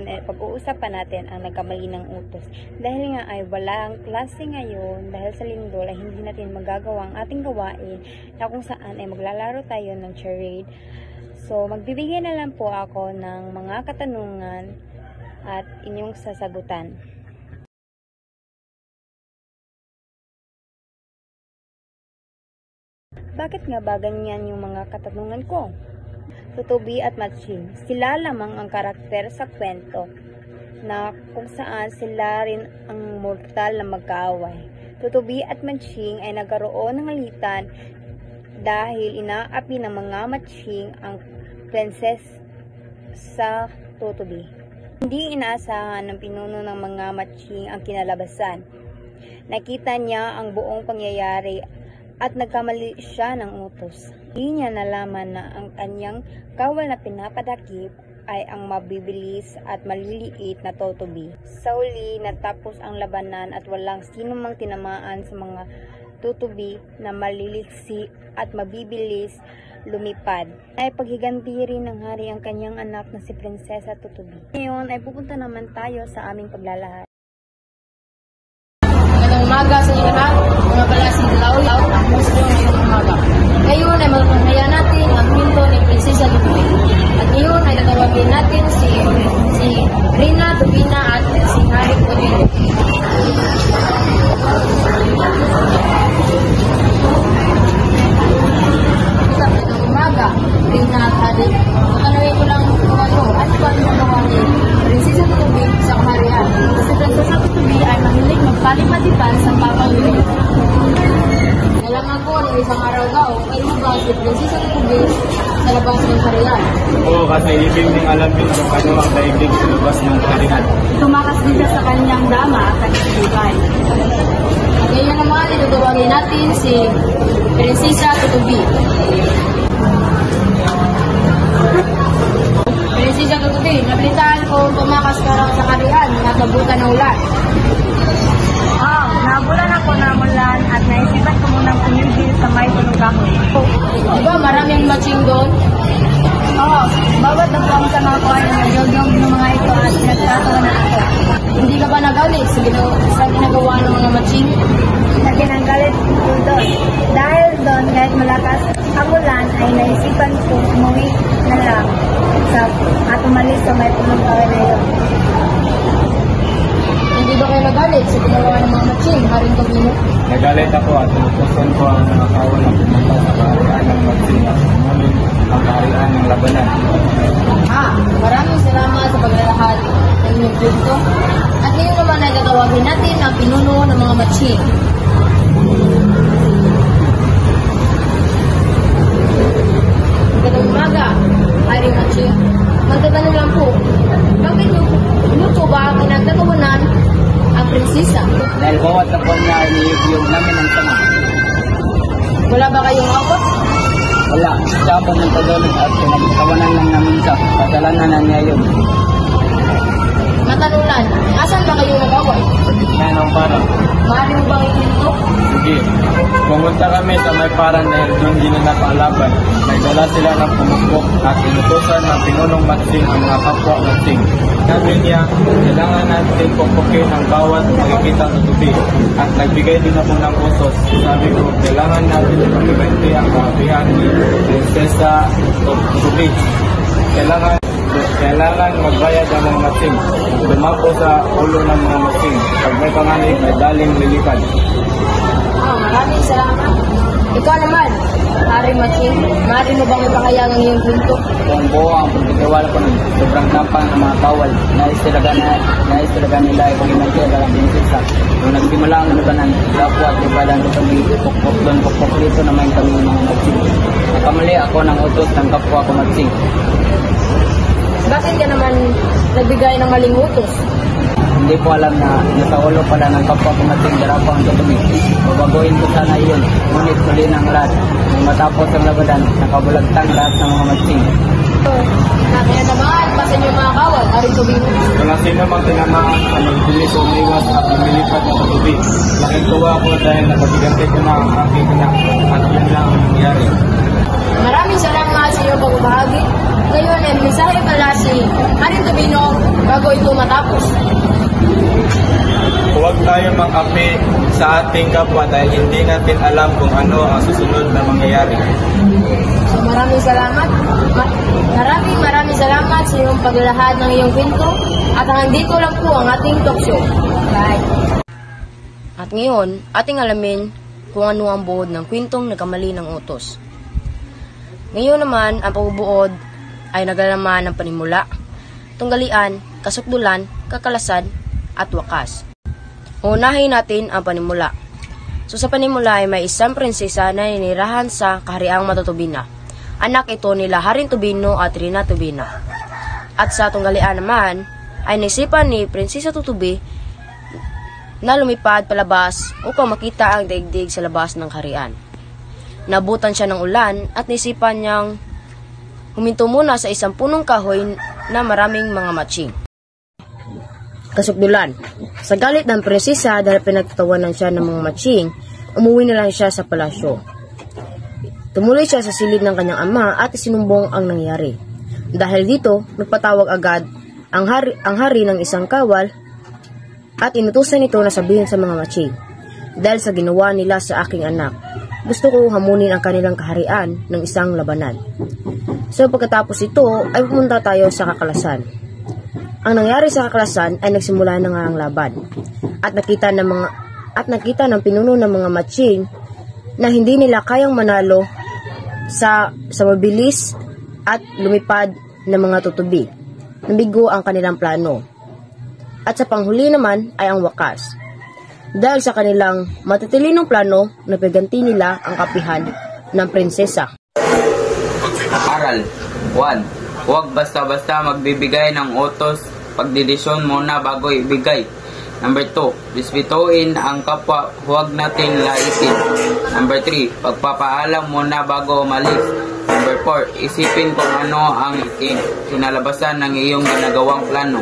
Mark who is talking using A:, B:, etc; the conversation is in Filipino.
A: ngayon ay pag-uusapan natin ang nagkamali ng utos. Dahil nga ay walang klase ngayon, dahil sa lindol ay hindi natin magagawa ang ating gawain na kung saan ay maglalaro tayo ng charade. So magbibigay na lang po ako ng mga katanungan at inyong sasagutan. Bakit nga ba ganyan yung mga katanungan ko? Tutubi at Matching, sila lamang ang karakter sa kwento na kung saan sila rin ang mortal na magkaaway. Tutubi at Matching ay nagkaroon ng alitan dahil inaapi ng mga Matching ang princess sa Tutubi. Hindi inaasahan ng pinuno ng mga Matching ang kinalabasan. Nakita niya ang buong pangyayari at nagkamali siya ng utos. Hindi niya nalaman na ang kanyang kawal na pinapadakip ay ang mabibilis at maliliit na Tutubi. Sa huli, natapos ang labanan at walang sino mang tinamaan sa mga Tutubi na maliliksi at mabibilis lumipad. Ay paghiganti rin ng hari ang kanyang anak na si Prinsesa Tutubi. Ngayon ay pupunta naman tayo sa aming paglalahad.
B: Magandang umaga sa inyo lahat, mga balasing laulaw ang gusto ngayong umaga. Ngayon ay magpapahaya natin ang kwento ni Prinsesa Tutubi. At ngayon ay tatawagin natin si Rina Tubina at si Hari Codero. Magandang umaga, Rina at Hari. Tatanungin ko lang kung ano ba yung gawa ni Prinsesa Tutubi sa kaharian. Kasi Prinsesa Tutubi ay mahilig magpalipad-ipad sa papangili. Nalaman ko ng isang araw daw ay lumabas si Prinsesa Tutubi sa labas ng kaharian.
C: Oo, kasi ibig ning alam din kung ano ang daigdig sa labas ng kaharian.
B: Tumakas din siya sa kanyang dama at kanyang bigay. At ngayon naman, itutawagin natin si Prinsesa Tutubi. Prinsesa Tutubi, nabalitaan ko tumakas ka raw sa kaharian at nabutan ng ulan.
A: Nabulan ako ng ulan at naisipan ko munang pumigil sa may punong kahoy.
B: Diba maraming matching doon?
A: Oo, bawat nagpang sa mga kuhan ng nagyogyog ng mga ito at nagtatawa na ako.
B: Hindi ka ba nagalit sa ginagawa ng mga matching?
A: Naginanggalit ko doon. Dahil doon, kahit malakas ang ulan, ay naisipan ko umuwi na lang at umalis sa may punong kahoy na yun.
B: Hindi ba kayo nagalit sa ginagawa ng mga matching? Haring Tubino?
C: Nagalit ako at inutusan ko ang mga kawal na pumunta sa kaharian ng Matching at sumunod ang kaharian ng labanan.
B: Maraming salamat sa paglalahad ng inyong kwento. At ngayon naman ay tatawagin natin ang pinuno ng mga matching. Magandang umaga, Haring Matching. Magtatanong lang po, bakit nyo po ba pinagtatawanan ang prinsesa?
C: Dahil bawat tapuan niya ay niyog namin ang tanong.
B: Wala ba kayong awat?
C: Wala, siya po ng tagalog at pinagtawanan lang namin sa kasalanan na niya yun.
B: Matanulan, asan ba kayo nag-away?
C: Yan ang parang.
B: Maaari mo bang ikwento?
C: Sige, pumunta kami sa may parang dahil doon din na nakalaban. Nagdala sila ng pumukpok at inutusan ng pinunong Matching ang mga kapwa Matching. Sabi niya, kailangan natin pumpukin ang bawat makikita ng Tutubi. At nagbigay din ako ng usos. Sabi ko, kailangan natin pag-ibente ang kahabihan ni Prinsesa Tutubi. Kailangan magbayad ang mga Matching. Dumapo sa ulo ng mga Matching. Pag may panganib, ay daling lilipad.
B: Maraming salamat. Ikaw naman, Haring Matching, maaari mo bang ipakayang ang iyong kwento?
C: Kung buo ang pagkitiwala ko ng sobrang tampang ng mga bawal, nais talaga nila ay pag-ibente ang prinsesa. Nung nagsimula ang labanan, dapo at ibadan ko pagpukpok dito na may kami ng mga Matching. Nakamali ako ng utos ng kapwa ko Matching.
B: Bakit ka naman nagbigay ng maling utos?
C: Hindi ko alam na nasa ulo pala ng kapwa ko Matching darapo ang Tutubi. Babaguhin ko sana iyon, ngunit muli ng lahat. Nung matapos ang labanan, nakabulagtang lahat ng mga Matching.
B: Kaya naman, pasin yung mga kawal, Haring Tubino.
C: Kung sino mang tinamaan ang magbilis o umiwas at lumilipad ng Tutubi. Laking tuwa ako dahil napabiganti ko na ang aking anak at yun lang ang nangyari.
B: Maraming salamat sa iyong pagbabahagi. Ngayon ay mensahe pala si Haring Tubino bago
C: makapi sa ating kapwa dahil hindi natin alam kung ano ang susunod na mangyayari.
B: So maraming salamat. Maraming salamat sa iyong paglalahad ng iyong kwento. At hanggang dito lang po ang ating talk show. Bye!
D: At ngayon, ating alamin kung ano ang buod ng kwentong Nagkamali ng Utos. Ngayon naman, ang pagbubuod ay naglalaman ng panimula, tunggalian, kasukdulan, kakalasan, at wakas. Unahin natin ang panimula. So sa panimula ay may isang prinsesa na ninirahan sa kahariang Matutubina. Anak ito nila Haring Tubino at Rina Tubina. At sa tunggalian naman ay naisipan ni Prinsesa Tutubi na lumipad palabas upang makita ang daigdig sa labas ng kaharian. Nabutan siya ng ulan at naisipan niyang huminto muna sa isang punong kahoy na maraming mga matching. Kasukdulan. Sa galit ng prinsesa dahil pinagtatawanan siya ng mga matching, umuwi na lang siya sa palasyo. Tumuloy siya sa silid ng kanyang ama at isinumbong ang nangyari. Dahil dito, nagpatawag agad ang hari ng isang kawal at inutusan ito na sabihin sa mga matching, dahil sa ginawa nila sa aking anak, gusto ko hamunin ang kanilang kaharian ng isang labanan. So pagkatapos ito ay pumunta tayo sa kakalasan. Ang nangyari sa kakalasan ay nagsimula na nga ang laban. At nakita ng pinuno ng mga matching na hindi nila kayang manalo sa mabilis at lumipad ng mga tutubi. Nabigo ang kanilang plano. At sa panghuli naman ay ang wakas. Dahil sa kanilang matitilinong plano, napaganti nila ang kapihan ng prinsesa.
E: Aral 1. Huwag basta-basta magbibigay ng utos, pagdidesisyon muna bago ibigay. Number 2. Respetuhin ang kapwa, huwag nating laitin. Number 3. Pagpapaalam muna bago umalis. Number 4. Isipin kung ano ang kinalabasan ng iyong ginagawang plano.